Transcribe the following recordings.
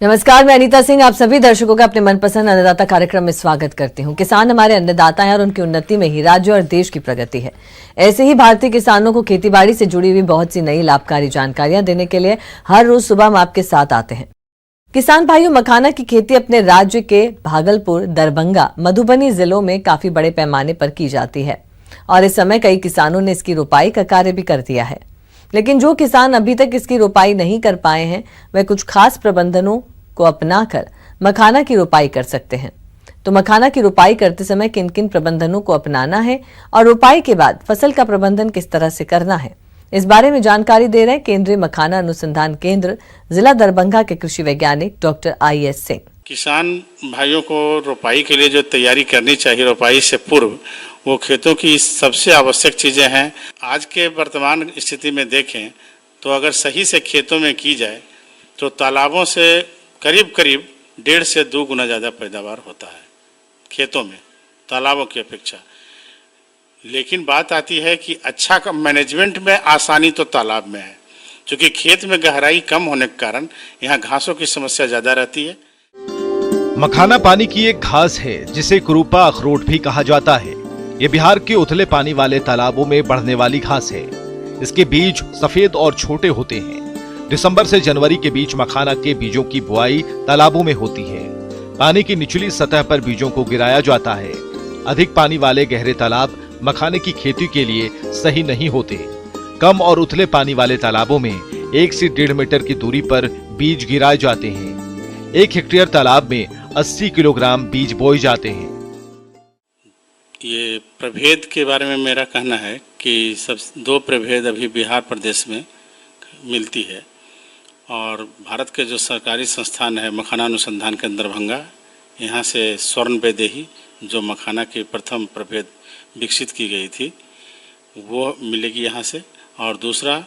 नमस्कार, मैं अनीता सिंह आप सभी दर्शकों का अपने मनपसंद अन्नदाता कार्यक्रम में स्वागत करती हूं। किसान हमारे अन्नदाता हैं और उनकी उन्नति में ही राज्य और देश की प्रगति है। ऐसे ही भारतीय किसानों को खेतीबाड़ी से जुड़ी हुई बहुत सी नई लाभकारी जानकारियां देने के लिए हर रोज सुबह हम आपके साथ आते हैं। किसान भाइयों, मखाना की खेती अपने राज्य के भागलपुर, दरभंगा, मधुबनी जिलों में काफी बड़े पैमाने पर की जाती है और इस समय कई किसानों ने इसकी रोपाई का कार्य भी कर दिया है। लेकिन जो किसान अभी तक इसकी रोपाई नहीं कर पाए हैं, वह कुछ खास प्रबंधनों को अपनाकर मखाना की रोपाई कर सकते हैं। तो मखाना की रोपाई करते समय किन किन प्रबंधनों को अपनाना है और रोपाई के बाद फसल का प्रबंधन किस तरह से करना है, इस बारे में जानकारी दे रहे हैं केंद्रीय मखाना अनुसंधान केंद्र जिला दरभंगा के कृषि वैज्ञानिक डॉक्टर IS सिंह। किसान भाइयों को रोपाई के लिए जो तैयारी करनी चाहिए रोपाई से पूर्व, वो खेतों की सबसे आवश्यक चीज़ें हैं। आज के वर्तमान स्थिति में देखें तो अगर सही से खेतों में की जाए तो तालाबों से करीब 1.5 से 2 गुना ज़्यादा पैदावार होता है खेतों में तालाबों की अपेक्षा। लेकिन बात आती है कि अच्छा मैनेजमेंट में आसानी तो तालाब में है, क्योंकि खेत में गहराई कम होने के कारण यहाँ घासों की समस्या ज़्यादा रहती है। मखाना पानी की एक घास है जिसे कुरूपा अखरोट भी कहा जाता है। ये बिहार के उथले पानी वाले तालाबों में बढ़ने वाली घास है। इसके बीज सफेद और छोटे होते हैं। दिसंबर से जनवरी के बीच मखाना के बीजों की बुआई तालाबों में होती है। पानी की निचली सतह पर बीजों को गिराया जाता है। अधिक पानी वाले गहरे तालाब मखाने की खेती के लिए सही नहीं होते। कम और उथले पानी वाले तालाबों में 1 से 1.5 मीटर की दूरी पर बीज गिराए जाते हैं। 1 हेक्टेयर तालाब में 80 किलोग्राम बीज बोए जाते हैं। ये प्रभेद के बारे में मेरा कहना है कि सब 2 प्रभेद अभी बिहार प्रदेश में मिलती है और भारत के जो सरकारी संस्थान है मखाना अनुसंधान केंद्र दरभंगा, यहाँ से स्वर्ण वैदेही जो मखाना की प्रथम प्रभेद विकसित की गई थी वो मिलेगी यहाँ से। और दूसरा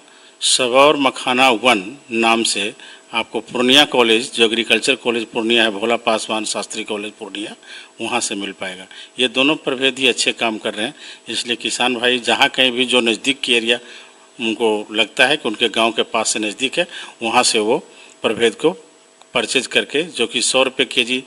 सबौर मखाना 1 नाम से आपको पूर्णिया कॉलेज, जो एग्रीकल्चर कॉलेज पूर्णिया है, भोला पासवान शास्त्री कॉलेज पूर्णिया, वहाँ से मिल पाएगा। ये दोनों प्रभेद ही अच्छे काम कर रहे हैं, इसलिए किसान भाई जहाँ कहीं भी जो नज़दीक की एरिया उनको लगता है कि उनके गांव के पास से नज़दीक है, वहाँ से वो प्रभेद को परचेज करके, जो कि 100 रुपये केजी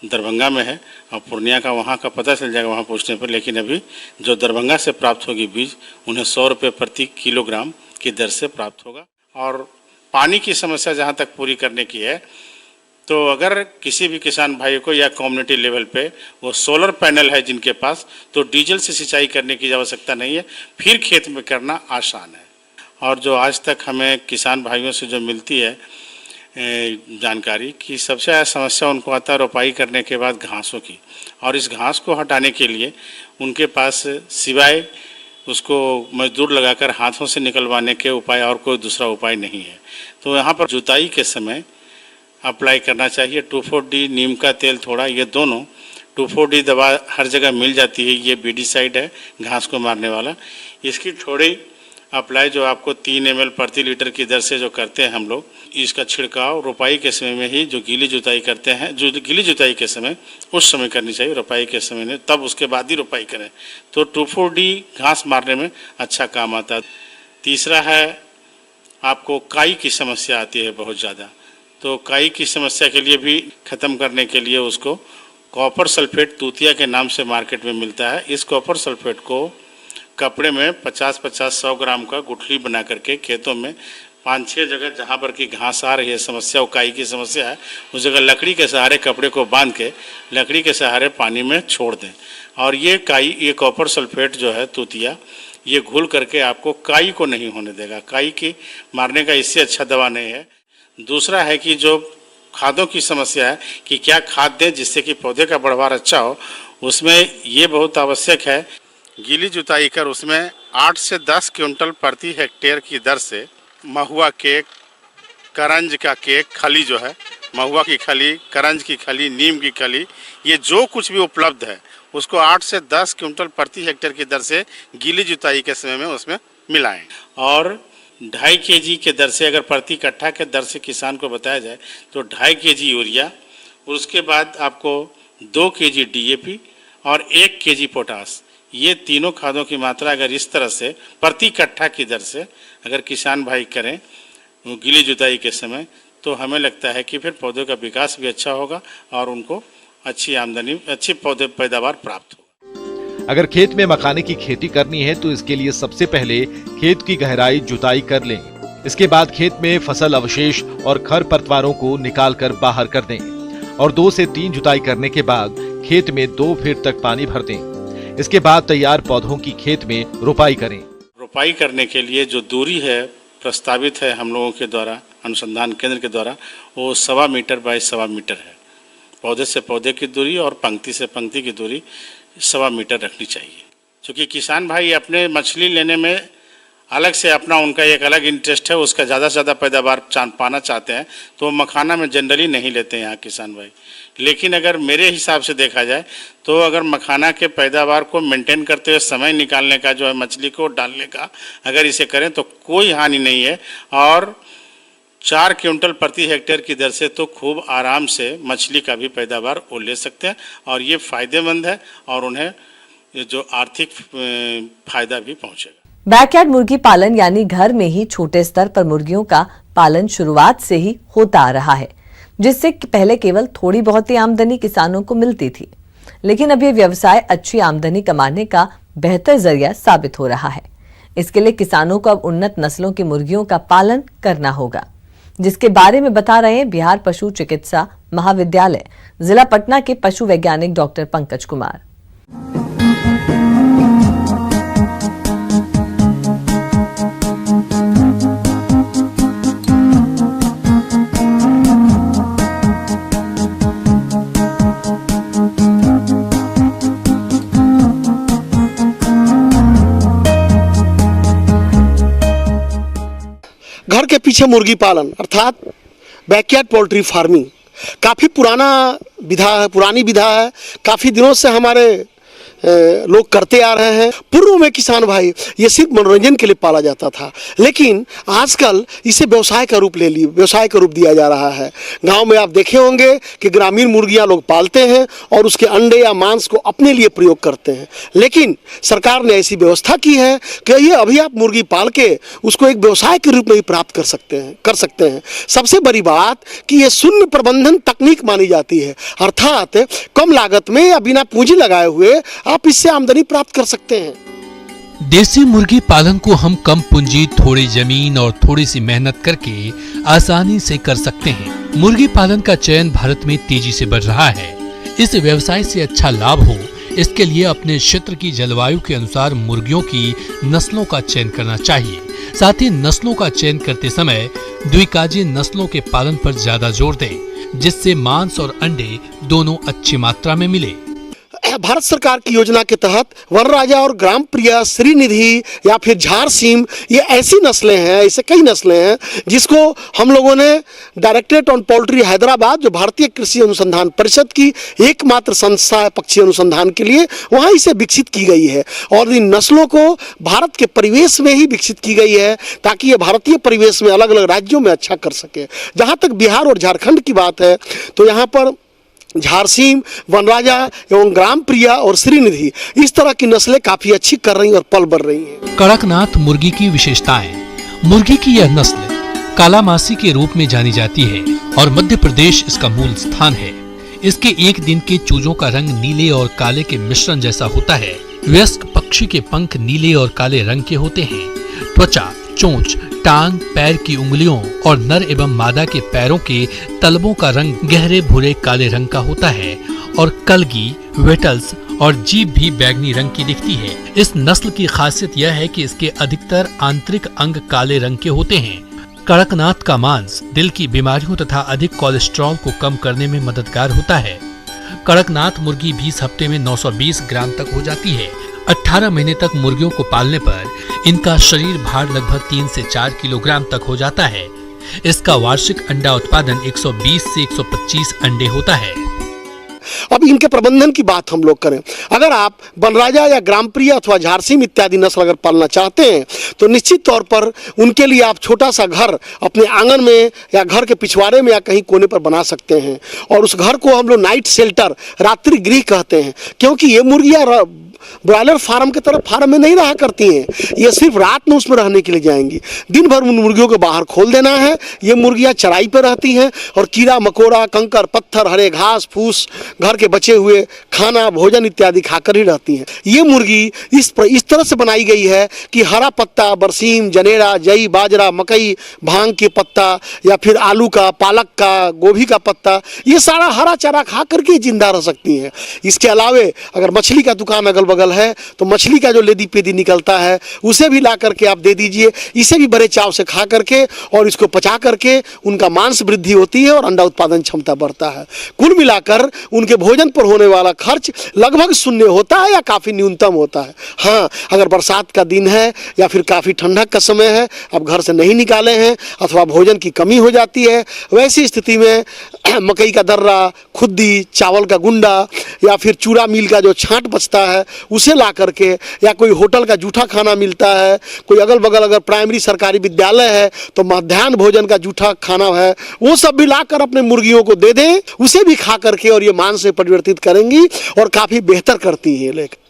दरभंगा में है और पूर्णिया का वहाँ का पता चल जाएगा वहाँ पूछने पर। लेकिन अभी जो दरभंगा से प्राप्त होगी बीज, उन्हें 100 रुपये प्रति किलोग्राम की दर से प्राप्त होगा। और पानी की समस्या जहाँ तक पूरी करने की है, तो अगर किसी भी किसान भाई को या कम्युनिटी लेवल पे वो सोलर पैनल है जिनके पास, तो डीजल से सिंचाई करने की आवश्यकता नहीं है, फिर खेत में करना आसान है। और जो आज तक हमें किसान भाइयों से जो मिलती है जानकारी कि सबसे ज़्यादा समस्या उनको आता है रोपाई करने के बाद घासों की, और इस घास को हटाने के लिए उनके पास सिवाय उसको मजदूर लगाकर हाथों से निकलवाने के उपाय और कोई दूसरा उपाय नहीं है। तो यहाँ पर जुताई के समय अप्लाई करना चाहिए 2,4-D नीम का तेल थोड़ा, ये दोनों 2,4-D दवा हर जगह मिल जाती है। ये बीडीसाइड है घास को मारने वाला, इसकी थोड़ी अप्लाई जो आपको 3 ml प्रति लीटर की दर से जो करते हैं हम लोग, इसका छिड़काव रोपाई के समय में ही, जो गीली जुताई करते हैं, जो गीली जुताई के समय उस समय करनी चाहिए, रोपाई के समय नहीं, तब उसके बाद ही रोपाई करें। तो 2,4-D घास मारने में अच्छा काम आता है। तीसरा है आपको काई की समस्या आती है बहुत ज़्यादा, तो काई की समस्या के लिए भी ख़त्म करने के लिए उसको कॉपर सल्फेट तूतिया के नाम से मार्केट में मिलता है। इस कॉपर सल्फेट को कपड़े में 50-50-100 ग्राम का गुठली बना करके खेतों में 5-6 जगह जहाँ पर की घास आ रही है, समस्या वो काई की समस्या है, उस जगह लकड़ी के सहारे कपड़े को बांध के लकड़ी के सहारे पानी में छोड़ दें। और ये काई, ये कॉपर सल्फेट जो है तूतिया, ये घुल करके आपको काई को नहीं होने देगा। काई की मारने का इससे अच्छा दवा नहीं है। दूसरा है कि जो खादों की समस्या है कि क्या खाद दें जिससे कि पौधे का बढ़वार अच्छा हो, उसमें ये बहुत आवश्यक है। गीली जुताई कर उसमें 8 से 10 क्विंटल प्रति हेक्टेयर की दर से महुआ केक, करंज का केक, खली जो है, महुआ की खली, करंज की खली, नीम की खली, ये जो कुछ भी उपलब्ध है उसको 8 से 10 क्विंटल प्रति हेक्टेयर की दर से गीली जुताई के समय में उसमें मिलाएं। और 2.5 kg के दर से, अगर प्रति कट्ठा के दर से किसान को बताया जाए तो 2.5 kg यूरिया, उसके बाद आपको 2 kg DAP और 1 kg पोटास, ये तीनों खादों की मात्रा अगर इस तरह से प्रति कट्ठा की दर से अगर किसान भाई करें गीली जुताई के समय, तो हमें लगता है कि फिर पौधे का विकास भी अच्छा होगा और उनको अच्छी आमदनी, अच्छी पौधे पैदावार प्राप्त होगी। अगर खेत में मखाने की खेती करनी है तो इसके लिए सबसे पहले खेत की गहराई जुताई कर लें। इसके बाद खेत में फसल अवशेष और खरपतवारों को निकाल कर बाहर कर दें और 2 से 3 जुताई करने के बाद खेत में 2 फीट तक पानी भर दें। इसके बाद तैयार पौधों की खेत में रोपाई करें। रोपाई करने के लिए जो दूरी है प्रस्तावित है हम लोगों के द्वारा, अनुसंधान केंद्र के द्वारा, वो 1.25 मीटर बाय 1.25 मीटर है। पौधे से पौधे की दूरी और पंक्ति से पंक्ति की दूरी 1.25 मीटर रखनी चाहिए। क्योंकि किसान भाई अपने मछली लेने में अलग से अपना उनका एक अलग इंटरेस्ट है, उसका ज़्यादा से ज़्यादा पैदावार पाना चाहते हैं, तो मखाना में जनरली नहीं लेते हैं यहाँ किसान भाई। लेकिन अगर मेरे हिसाब से देखा जाए तो अगर मखाना के पैदावार को मेंटेन करते हुए समय निकालने का जो है, मछली को डालने का, अगर इसे करें तो कोई हानि नहीं है और 4 क्विंटल प्रति हेक्टेयर की दर से तो खूब आराम से मछली का भी पैदावार वो ले सकते हैं और ये फ़ायदेमंद है और उन्हें जो आर्थिक फायदा भी पहुँचेगा। बैकयार्ड मुर्गी पालन यानी घर में ही छोटे स्तर पर मुर्गियों का पालन शुरुआत से ही होता आ रहा है, जिससे पहले केवल थोड़ी बहुत ही आमदनी किसानों को मिलती थी, लेकिन अब ये व्यवसाय अच्छी आमदनी कमाने का बेहतर जरिया साबित हो रहा है। इसके लिए किसानों को अब उन्नत नस्लों की मुर्गियों का पालन करना होगा, जिसके बारे में बता रहे हैं बिहार पशु चिकित्सा महाविद्यालय जिला पटना के पशु वैज्ञानिक डॉक्टर पंकज कुमार। घर के पीछे मुर्गी पालन अर्थात बैकयार्ड पोल्ट्री फार्मिंग काफ़ी पुरानी विधा है। काफ़ी दिनों से हमारे लोग करते आ रहे हैं। पूर्व में किसान भाई ये सिर्फ मनोरंजन के लिए पाला जाता था, लेकिन आजकल इसे व्यवसाय का रूप दिया जा रहा है। गांव में आप देखे होंगे कि ग्रामीण मुर्गियां लोग पालते हैं और उसके अंडे या मांस को अपने लिए प्रयोग करते हैं, लेकिन सरकार ने ऐसी व्यवस्था की है कि ये अभी आप मुर्गी पाल के उसको एक व्यवसाय के रूप में भी प्राप्त कर सकते हैं। सबसे बड़ी बात कि ये शून्य प्रबंधन तकनीक मानी जाती है, अर्थात कम लागत में या बिना पूंजी लगाए हुए आप इससे आमदनी प्राप्त कर सकते हैं। देसी मुर्गी पालन को हम कम पूंजी, थोड़ी जमीन और थोड़ी सी मेहनत करके आसानी से कर सकते हैं। मुर्गी पालन का चयन भारत में तेजी से बढ़ रहा है। इस व्यवसाय से अच्छा लाभ हो, इसके लिए अपने क्षेत्र की जलवायु के अनुसार मुर्गियों की नस्लों का चयन करना चाहिए। साथ ही नस्लों का चयन करते समय द्विकाजी नस्लों के पालन पर ज्यादा जोर दें, जिससे मांस और अंडे दोनों अच्छी मात्रा में मिले। भारत सरकार की योजना के तहत वनराजा और ग्राम प्रिय, श्रीनिधि या फिर झारसीम, ये ऐसी नस्लें हैं, ऐसे कई नस्लें हैं जिसको हम लोगों ने डायरेक्टरेट ऑन पोल्ट्री हैदराबाद, जो भारतीय कृषि अनुसंधान परिषद की एकमात्र संस्था है पक्षी अनुसंधान के लिए, वहाँ इसे विकसित की गई है और इन नस्लों को भारत के परिवेश में ही विकसित की गई है ताकि ये भारतीय परिवेश में अलग अलग राज्यों में अच्छा कर सके। जहाँ तक बिहार और झारखंड की बात है तो यहाँ पर झारसीम, वनराजा एवं ग्राम प्रिया और श्रीनिधि, इस तरह की नस्लें काफी अच्छी कर रही और पल बढ़ रही हैं। कड़कनाथ मुर्गी की विशेषताएं। मुर्गी की यह नस्ल कालामासी के रूप में जानी जाती है और मध्य प्रदेश इसका मूल स्थान है। इसके एक दिन के चूजों का रंग नीले और काले के मिश्रण जैसा होता है। वयस्क पक्षी के पंख नीले और काले रंग के होते हैं। त्वचा, चोंच, टांग, पैर की उंगलियों और नर एवं मादा के पैरों के तलवों का रंग गहरे भूरे काले रंग का होता है और कलगी, वेटल्स और जीभ भी बैगनी रंग की दिखती है। इस नस्ल की खासियत यह है कि इसके अधिकतर आंतरिक अंग काले रंग के होते हैं। कड़कनाथ का मांस दिल की बीमारियों तथा अधिक कोलेस्ट्रॉल को कम करने में मददगार होता है। कड़कनाथ मुर्गी 20 हफ्ते में 920 ग्राम तक हो जाती है। 18 महीने तक मुर्गियों को पालने पर इनका शरीर भार लगभग 3 से 4 किलोग्राम तक हो जाता है। इसका वार्षिक अंडा उत्पादन 120 से 125 अंडे होता है। अब इनके प्रबंधन की बात हम लोग करें, अगर आप वनराजा या ग्राम प्रिय अथवा झारसीम इत्यादि नस्ल अगर पालना चाहते हैं तो निश्चित तौर पर उनके लिए आप छोटा सा घर अपने आंगन में या घर के पिछवाड़े में या कहीं कोने पर बना सकते हैं और उस घर को हम लोग नाइट शेल्टर, रात्रि गृह कहते हैं, क्योंकि ये मुर्गियाँ ब्रॉयलर फार्म की तरह फार्म में नहीं रहा करती हैं। ये सिर्फ रात में उसमें रहने के लिए जाएंगी। दिन भर उन मुर्गियों को बाहर खोल देना है। ये मुर्गियां चराई पर रहती हैं और कीड़ा मकोड़ा, कंकर पत्थर, हरे घास फूस, घर के बचे हुए खाना भोजन इत्यादि खाकर ही रहती हैं। ये मुर्गी इस तरह से बनाई गई है कि हरा पत्ता, बरसीम, जनेरा, जई, बाजरा, मकई, भांग के पत्ता या फिर आलू का, पालक का, गोभी का पत्ता, ये सारा हरा चारा खा करके जिंदा रह सकती हैं। इसके अलावे अगर मछली का दुकान अगल बगल है तो मछली का जो लेदी पेदी निकलता है उसे भी ला करके आप दे दीजिए। इसे भी बड़े चाव से खा करके और इसको पचा करके उनका मांस वृद्धि होती है और अंडा उत्पादन क्षमता बढ़ता है। कुल मिलाकर उनके भोजन पर होने वाला खर्च लगभग शून्य होता है या काफ़ी न्यूनतम होता है। हाँ, अगर बरसात का दिन है या फिर काफ़ी ठंडक का समय है, अब घर से नहीं निकाले हैं अथवा भोजन की कमी हो जाती है, वैसी स्थिति में मकई का दर्रा, खुद्दी, चावल का गुंडा या फिर चूड़ा मिल का जो छांट बचता है उसे ला करके, या कोई होटल का जूठा खाना मिलता है, कोई अगल बगल अगर प्राइमरी सरकारी विद्यालय है तो मध्याह्न भोजन का जूठा खाना है, वो सब भी लाकर अपने मुर्गियों को दे दें, उसे भी खा करके और ये मांस से परिवर्तित करेंगी और काफ़ी बेहतर करती है। लेकिन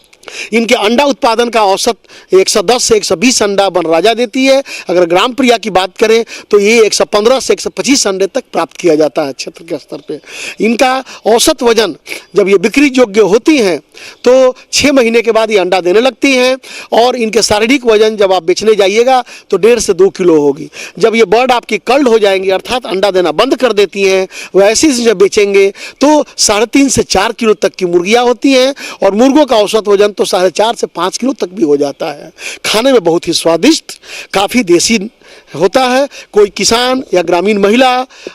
इनके अंडा उत्पादन का औसत 110 से 120 अंडा बनराजा देती है। अगर ग्राम प्रिया की बात करें तो ये 115 से 125 अंडे तक प्राप्त किया जाता है क्षेत्र के स्तर पे। इनका औसत वजन जब ये बिक्री योग्य होती हैं तो 6 महीने के बाद ये अंडा देने लगती हैं और इनके शारीरिक वजन जब आप बेचने जाइएगा तो 1.5 से 2 किलो होगी। जब ये बर्ड आपकी कल्ड हो जाएंगी अर्थात अंडा देना बंद कर देती हैं, वैसे ही जब बेचेंगे तो 3.5 से 4 किलो तक की मुर्गियाँ होती हैं और मुर्गों का औसत वजन तो 4.5 से 5 किलो तक भी हो जाता है। खाने में बहुत ही स्वादिष्ट, काफ़ी देसी होता है। कोई किसान या ग्रामीण महिला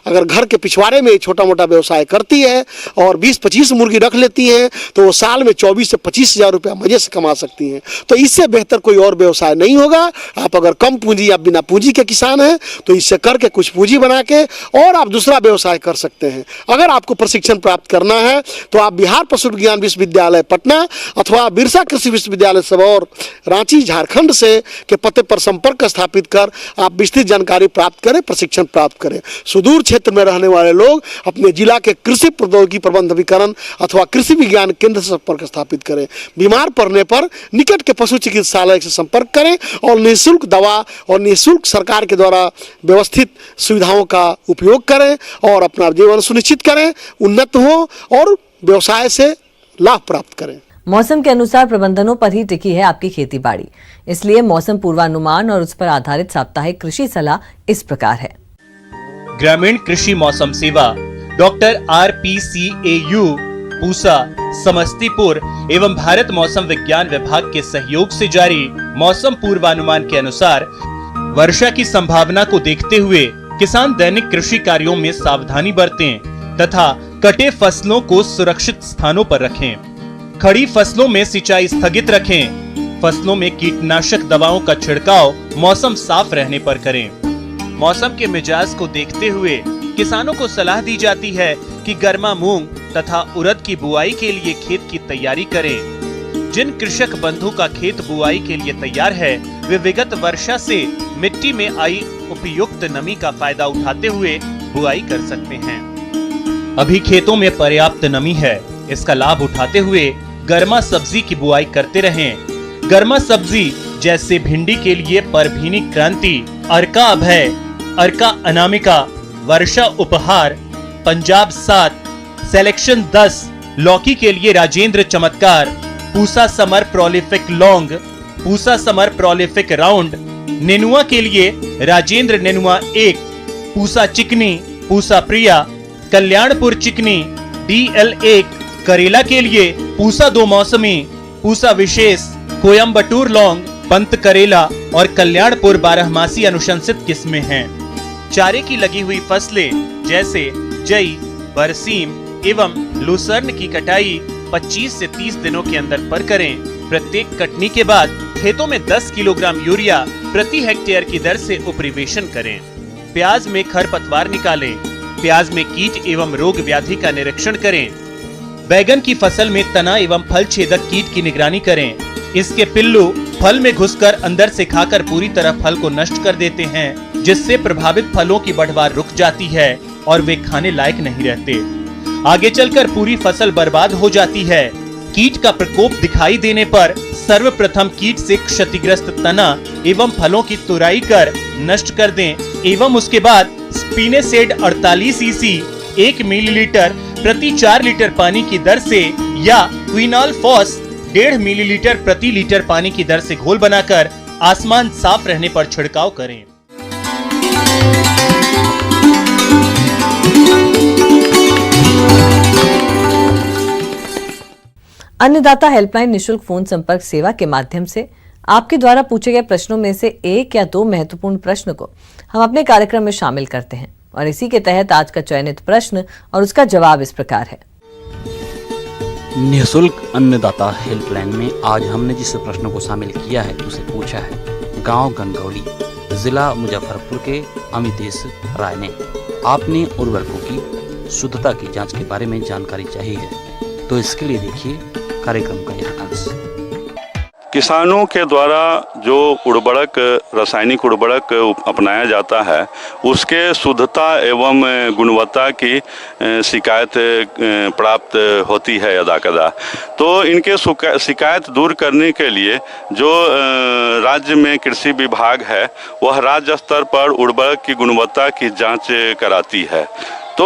अगर घर के पिछवाड़े में छोटा मोटा व्यवसाय करती है और 20-25 मुर्गी रख लेती हैं तो वो साल में 24 से 25 हज़ार रुपया मजे से कमा सकती हैं। तो इससे बेहतर कोई और व्यवसाय नहीं होगा। आप अगर कम पूंजी या बिना पूंजी के किसान हैं तो इससे करके कुछ पूंजी बना के और आप दूसरा व्यवसाय कर सकते हैं। अगर आपको प्रशिक्षण प्राप्त करना है तो आप बिहार पशु विज्ञान विश्वविद्यालय पटना अथवा बिरसा कृषि विश्वविद्यालय सबौर रांची झारखंड से के पते पर संपर्क स्थापित कर आप विस्तृत जानकारी प्राप्त करें, प्रशिक्षण प्राप्त करें। सुदूर क्षेत्र में रहने वाले लोग अपने जिला के कृषि प्रौद्योगिकी प्रबंध अभिकरण अथवा कृषि विज्ञान केंद्र से संपर्क स्थापित करें। बीमार पड़ने पर निकट के पशु चिकित्सालय से संपर्क करें और निःशुल्क दवा और निःशुल्क सरकार के द्वारा व्यवस्थित सुविधाओं का उपयोग करें और अपना जीवन सुनिश्चित करें, उन्नत हो और व्यवसाय से लाभ प्राप्त करें। मौसम के अनुसार प्रबंधनों पर ही टिकी है आपकी खेती बाड़ी, इसलिए मौसम पूर्वानुमान और उस पर आधारित साप्ताहिक कृषि सलाह इस प्रकार है। ग्रामीण कृषि मौसम सेवा डॉक्टर RPCAU पूसा समस्तीपुर एवं भारत मौसम विज्ञान विभाग के सहयोग से जारी मौसम पूर्वानुमान के अनुसार वर्षा की संभावना को देखते हुए किसान दैनिक कृषि कार्यों में सावधानी बरतें तथा कटे फसलों को सुरक्षित स्थानों पर रखें। खड़ी फसलों में सिंचाई स्थगित रखें। फसलों में कीटनाशक दवाओं का छिड़काव मौसम साफ रहने पर करें। मौसम के मिजाज को देखते हुए किसानों को सलाह दी जाती है कि गर्मा मूंग तथा उड़द की बुआई के लिए खेत की तैयारी करें। जिन कृषक बंधु का खेत बुआई के लिए तैयार है वे विगत वर्षा से मिट्टी में आई उपयुक्त नमी का फायदा उठाते हुए बुआई कर सकते हैं। अभी खेतों में पर्याप्त नमी है, इसका लाभ उठाते हुए गर्मा सब्जी की बुआई करते रहें। गर्मा सब्जी जैसे भिंडी के लिए परभीनी क्रांति, अर्का अभय, अर्का अनामिका, वर्षा उपहार, पंजाब 7, सिलेक्शन 10, लौकी के लिए राजेंद्र चमत्कार, Pusa summer prolific long, Pusa summer prolific round, नेनुआ के लिए राजेंद्र नेनुआ 1, पूसा चिकनी, पूसा प्रिया, कल्याणपुर चिकनी, DL1, करेला के लिए पूसा 2 मौसमी, पूसा विशेष, कोयम्बटूर लौंग, पंत करेला और कल्याणपुर 12मासी अनुशंसित किस्में हैं। चारे की लगी हुई फसलें जैसे जई, बरसीम एवं लूसर्न की कटाई 25 से 30 दिनों के अंदर पर करें। प्रत्येक कटनी के बाद खेतों में 10 किलोग्राम यूरिया प्रति हेक्टेयर की दर से उपरिवेशन करें। प्याज में खरपतवार निकालें। प्याज में कीट एवं रोग व्याधि का निरीक्षण करें। बैगन की फसल में तना एवं फल छेदक कीट की निगरानी करें। इसके पिल्लू फल में घुसकर अंदर से खाकर पूरी तरह फल को नष्ट कर देते हैं, जिससे प्रभावित फलों की बढ़वार रुक जाती है और वे खाने लायक नहीं रहते। आगे चलकर पूरी फसल बर्बाद हो जाती है। कीट का प्रकोप दिखाई देने पर सर्वप्रथम कीट से क्षतिग्रस्त तना एवं फलों की तुराई कर नष्ट कर दें एवं उसके बाद स्पिनेसेड 48 ईसी 1 मिलीलीटर प्रति 4 लीटर पानी की दर से या क्विनॉल फॉस 1.5 मिलीलीटर प्रति लीटर पानी की दर से घोल बनाकर आसमान साफ रहने पर छिड़काव करें। अन्नदाता हेल्पलाइन निशुल्क फोन संपर्क सेवा के माध्यम से आपके द्वारा पूछे गए प्रश्नों में से 1 या 2 महत्वपूर्ण प्रश्न को हम अपने कार्यक्रम में शामिल करते हैं और इसी के तहत आज का चयनित प्रश्न और उसका जवाब इस प्रकार है। निःशुल्क अन्नदाता हेल्पलाइन में आज हमने जिस प्रश्न को शामिल किया है उसे पूछा है गांव गंगौली, जिला मुजफ्फरपुर के अमितेश राय ने। आपने उर्वरकों की शुद्धता की जांच के बारे में जानकारी चाहिए है, तो इसके लिए देखिए कार्यक्रम का यह अंश। किसानों के द्वारा जो उर्वरक, रासायनिक उर्वरक अपनाया जाता है उसके शुद्धता एवं गुणवत्ता की शिकायत प्राप्त होती है यदाकदा। तो इनके शिकायत दूर करने के लिए जो राज्य में कृषि विभाग है वह राज्य स्तर पर उर्वरक की गुणवत्ता की जांच कराती है। तो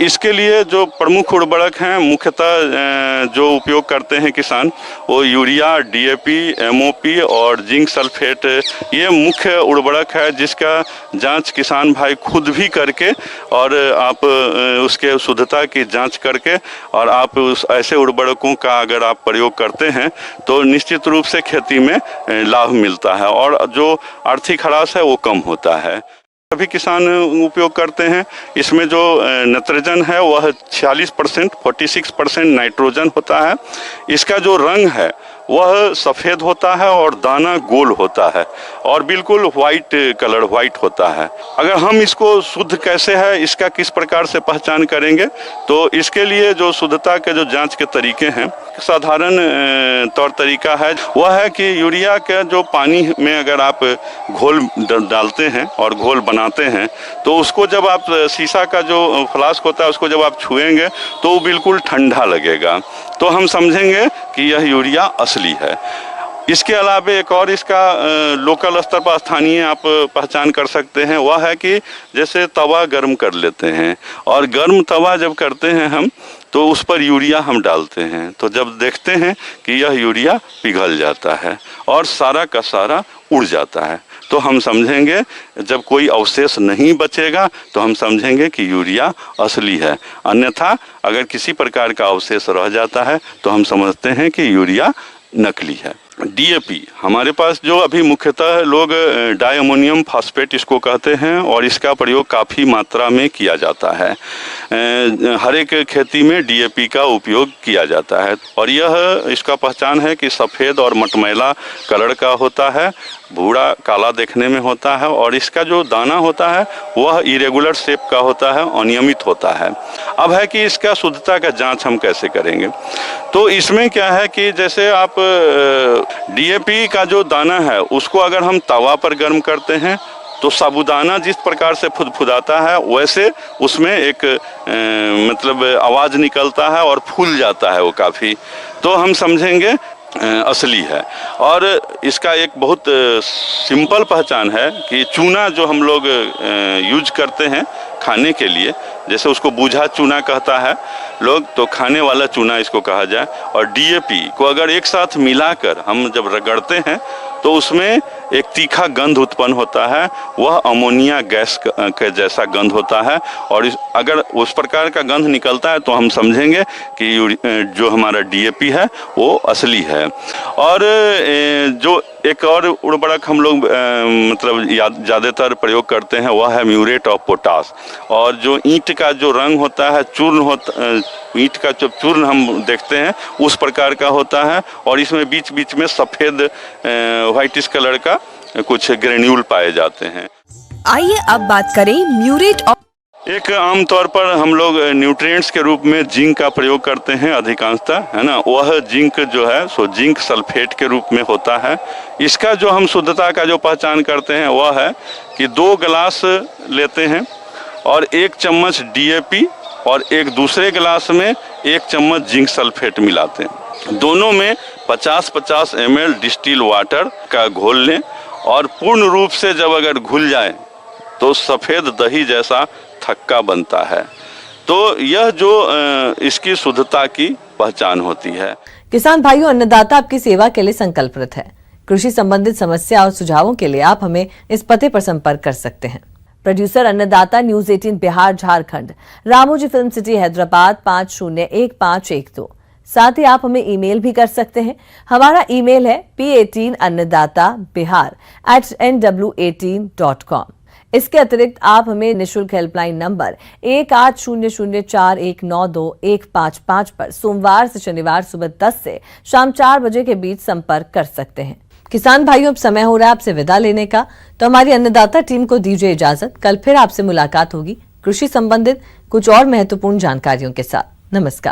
इसके लिए जो प्रमुख उर्वरक हैं मुख्यतः जो उपयोग करते हैं किसान वो यूरिया, डीएपी, एमओपी और जिंक सल्फेट, ये मुख्य उर्वरक है जिसका जांच किसान भाई खुद भी करके और आप उसके शुद्धता की जांच करके और आप उस ऐसे उर्वरकों का अगर आप प्रयोग करते हैं तो निश्चित रूप से खेती में लाभ मिलता है और जो आर्थिक ह्रास है वो कम होता है। सभी किसान उपयोग करते हैं। इसमें जो नाइट्रोजन है वह 46%, 46% नाइट्रोजन होता है। इसका जो रंग है वह सफ़ेद होता है और दाना गोल होता है और बिल्कुल वाइट कलर वाइट होता है। अगर हम इसको शुद्ध कैसे है, इसका किस प्रकार से पहचान करेंगे, तो इसके लिए जो शुद्धता के जो जांच के तरीके हैं, साधारण तौर तरीका है वह है कि यूरिया के जो पानी में अगर आप घोल डालते हैं और घोल बनाते हैं तो उसको जब आप शीशा का जो फ्लास्क होता है उसको जब आप छुएंगे तो वो बिल्कुल ठंडा लगेगा, तो हम समझेंगे कि यह यूरिया असली है। इसके अलावा एक और इसका लोकल स्तर पर स्थानीय आप पहचान कर सकते हैं, वह है कि जैसे तवा गर्म कर लेते हैं और गर्म तवा जब करते हैं हम तो उस पर यूरिया हम डालते हैं, तो जब देखते हैं कि यह यूरिया पिघल जाता है और सारा का सारा उड़ जाता है, तो हम समझेंगे, जब कोई अवशेष नहीं बचेगा तो हम समझेंगे कि यूरिया असली है। अन्यथा अगर किसी प्रकार का अवशेष रह जाता है तो हम समझते हैं कि यूरिया नकली है। डीएपी हमारे पास जो अभी मुख्यतः लोग डाई अमोनियम फास्फेट इसको कहते हैं और इसका प्रयोग काफ़ी मात्रा में किया जाता है। हर एक खेती में डीएपी का उपयोग किया जाता है और यह इसका पहचान है कि सफ़ेद और मटमैला कलर का होता है, भूरा काला देखने में होता है और इसका जो दाना होता है वह इरेगुलर शेप का होता है, अनियमित होता है। अब है कि इसका शुद्धता का जांच हम कैसे करेंगे, तो इसमें क्या है कि जैसे आप डीएपी का जो दाना है उसको अगर हम तवा पर गर्म करते हैं तो साबुदाना जिस प्रकार से फुदफुदाता है वैसे उसमें एक मतलब आवाज़ निकलता है और फूल जाता है वो काफ़ी, तो हम समझेंगे असली है। और इसका एक बहुत सिंपल पहचान है कि चूना जो हम लोग यूज करते हैं खाने के लिए, जैसे उसको बूझा चूना कहता है लोग, तो खाने वाला चूना इसको कहा जाए, और डीएपी को अगर एक साथ मिलाकर हम जब रगड़ते हैं तो उसमें एक तीखा गंध उत्पन्न होता है, वह अमोनिया गैस के जैसा गंध होता है और अगर उस प्रकार का गंध निकलता है तो हम समझेंगे कि जो हमारा डीएपी है वो असली है। और जो एक और उर्वरक हम लोग मतलब ज़्यादातर प्रयोग करते हैं वह है म्यूरेट ऑफ पोटाश, और जो ईंट का जो रंग होता है चूर्ण होता, ईंट का जो चूर्ण हम देखते हैं उस प्रकार का होता है और इसमें बीच बीच में सफ़ेद व्हाइटिश कलर का कुछ ग्रेन्यूल पाए जाते हैं। आइए अब बात करें म्यूरेट ऑफ। एक आम तौर पर हम लोग न्यूट्रिएंट्स के रूप में जिंक का प्रयोग करते हैं अधिकांशतः, है ना, वह जिंक जो है सो जिंक सल्फेट के रूप में होता है। इसका जो हम शुद्धता का जो पहचान करते हैं वह है कि 2 गिलास लेते हैं और 1 चम्मच डीएपी और एक दूसरे गिलास में 1 चम्मच जिंक सल्फेट मिलाते हैं। दोनों में 50-50 ml डिस्टिल वाटर का घोल लें और पूर्ण रूप से जब अगर घुल जाए तो सफ़ेद दही जैसा थक्का बनता है। तो यह जो इसकी शुद्धता की पहचान होती है। किसान भाइयों, अन्नदाता आपकी सेवा के लिए संकल्पित है। कृषि संबंधित समस्या और सुझावों के लिए आप हमें इस पते पर संपर्क कर सकते हैं। प्रोड्यूसर अन्नदाता, news 18 Bihar Jharkhand, Ramoji film city Hyderabad 501512। साथ ही आप हमें ईमेल भी कर सकते हैं। हमारा ईमेल है p18annadatabihar@nw18.com। इसके अतिरिक्त आप हमें निशुल्क हेल्पलाइन नंबर 180041921555 पर सोमवार से शनिवार सुबह 10 से शाम 4 बजे के बीच संपर्क कर सकते हैं। किसान भाइयों, अब समय हो रहा है आपसे विदा लेने का, तो हमारी अन्नदाता टीम को दीजिए इजाजत। कल फिर आपसे मुलाकात होगी कृषि संबंधित कुछ और महत्वपूर्ण जानकारियों के साथ। नमस्कार।